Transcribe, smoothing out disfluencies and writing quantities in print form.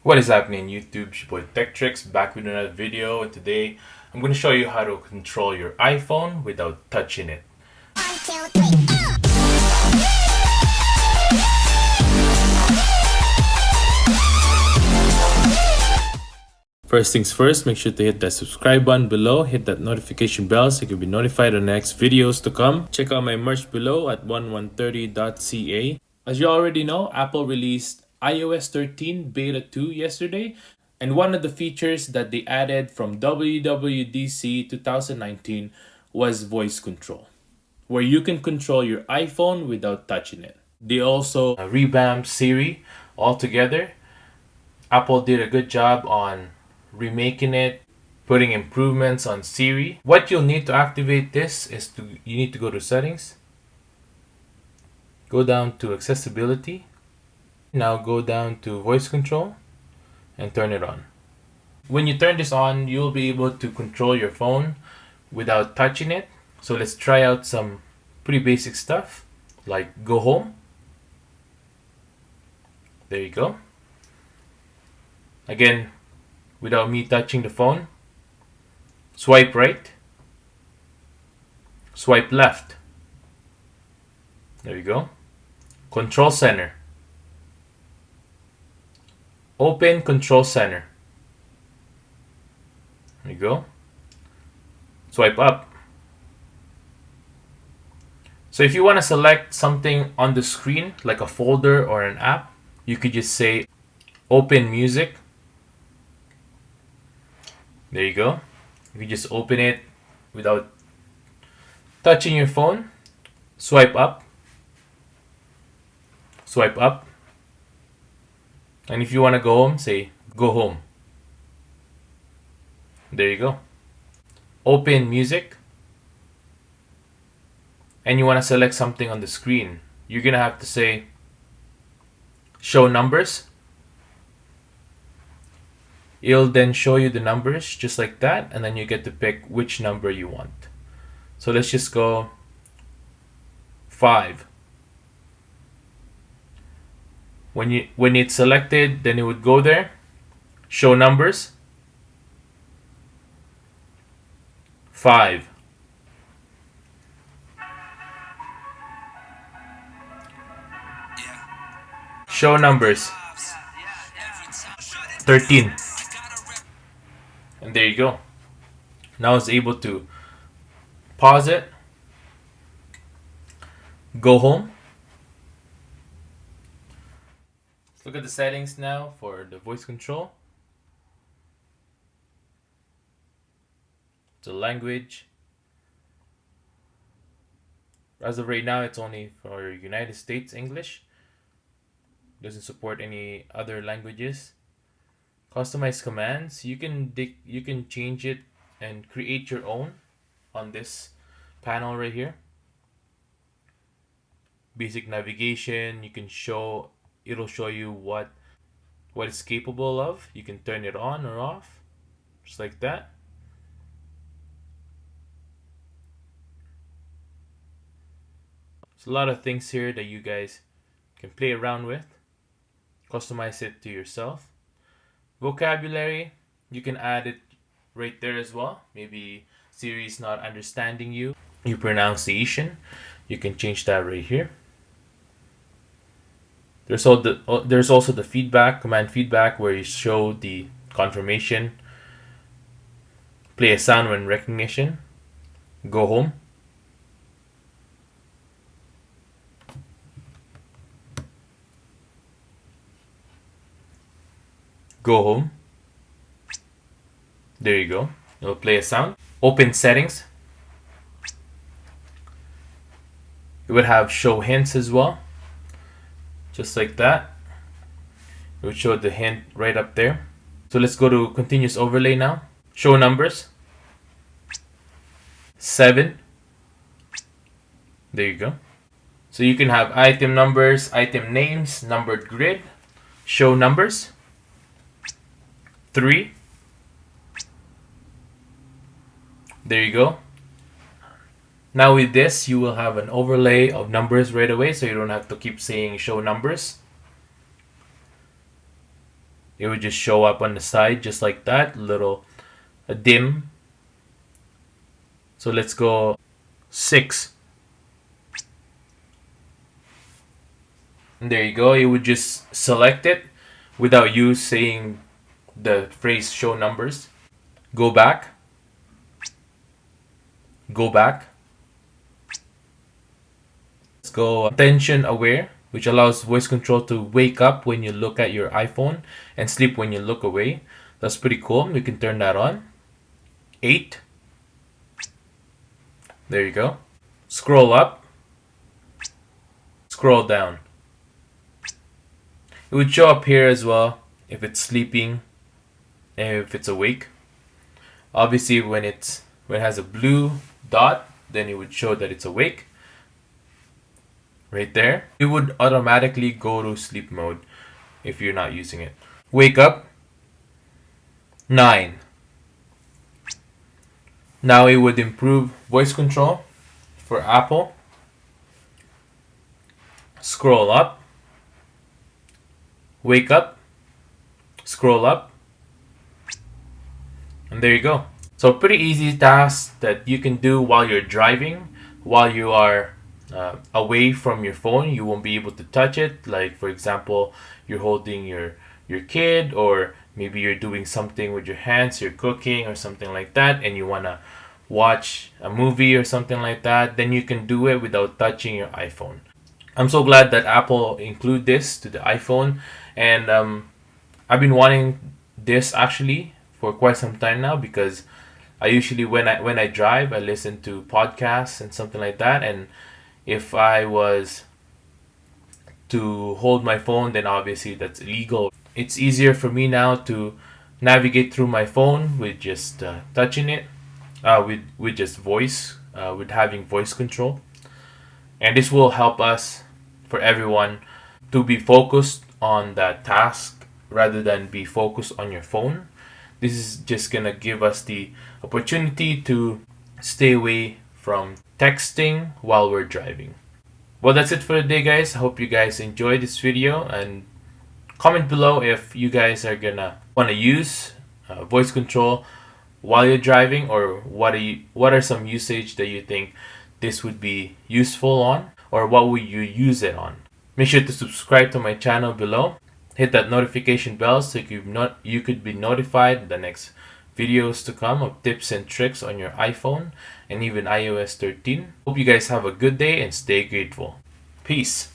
What is happening YouTube? It's your boy Tech Tricks back with another video, and today I'm going to show you how to control your iPhone without touching it. First things first, make sure to hit that subscribe button below, hit that notification bell so you can be notified of the next videos to come. Check out my merch below at 1130.ca. As you already know, Apple released iOS 13 Beta 2 yesterday, and one of the features that they added from WWDC 2019 was voice control, where you can control your iPhone without touching it. They also revamped Siri altogether. Apple did a good job on remaking it, putting improvements on Siri. What you'll need to activate this is you need to go to settings, go down to accessibility, now go down to voice control and turn it on. When you turn this on, you'll be able to control your phone without touching it. So let's try out some pretty basic stuff like go home. There you go. Again, without me touching the phone. Swipe right. Swipe left. There you go. Control center. Open control center. There you go. Swipe up. So if you want to select something on the screen, like a folder or an app, you could just say open music. There you go. You can just open it without touching your phone. Swipe up. Swipe up. And if you want to go home, say go home. There you go. Open music. And you want to select something on the screen. You're going to have to say show numbers. It'll then show you the numbers just like that, and then you get to pick which number you want. So let's just go 5. When it's selected, then it would go there, show numbers, 5. Show numbers, 13. And there you go. Now it's able to pause it, go home. Let's look at the settings now for the voice control. The language. As of right now, it's only for United States English. Doesn't support any other languages. Customize commands. You can change it and create your own on this panel right here. Basic navigation. You can it'll show you what it's capable of. You can turn it on or off, just like that. There's a lot of things here that you guys can play around with. Customize it to yourself. Vocabulary, you can add it right there as well. Maybe Siri's not understanding your pronunciation. You can change that right here. There's also the feedback, command feedback, where you show the confirmation. Play a sound when recognition. Go home. Go home. There you go. It'll play a sound. Open settings. It would have show hints as well. Just like that. It would show the hint right up there. So let's go to continuous overlay now. Show numbers. 7. There you go. So you can have item numbers, item names, numbered grid. Show numbers. 3. There you go. Now with this, you will have an overlay of numbers right away, so you don't have to keep saying show numbers. it would just show up on the side just like that, little a dim. So let's go 6. And there you go. You would just select it without you saying the phrase show numbers. Go back. Go back. Let's go attention aware, which allows voice control to wake up when you look at your iPhone and sleep when you look away. That's pretty cool. We can turn that on. 8. There you go. Scroll up. Scroll down. It would show up here as well if it's sleeping and if it's awake. Obviously when it has a blue dot, then it would show that it's awake. Right there. It would automatically go to sleep mode if you're not using it. Wake up. 9. Now it would improve voice control for Apple. Scroll up. Wake up. Scroll up. And there you go. So pretty easy task that you can do while you're driving, while you are away from your phone. You won't be able to touch it. Like for example, you're holding your kid, or maybe you're doing something with your hands, you're cooking or something like that, and you want to watch a movie or something like that, then you can do it without touching your iPhone. I'm so glad that Apple include this to the iPhone, and I've been wanting this actually for quite some time now, because I usually when I drive, I listen to podcasts and something like that, and if I was to hold my phone, then obviously that's illegal. It's easier for me now to navigate through my phone with just touching it, with just voice, with having voice control, and this will help us, for everyone, to be focused on that task rather than be focused on your phone. This is just gonna give us the opportunity to stay away from texting while we're driving. Well, that's it for today, guys. I hope you guys enjoyed this video, and comment below if you guys are gonna want to use voice control while you're driving, or what are some usage that you think this would be useful on, or what would you use it on. Make sure to subscribe to my channel below. Hit that notification bell so you could be notified the next videos to come of tips and tricks on your iPhone and even iOS 13. Hope you guys have a good day and stay grateful. Peace.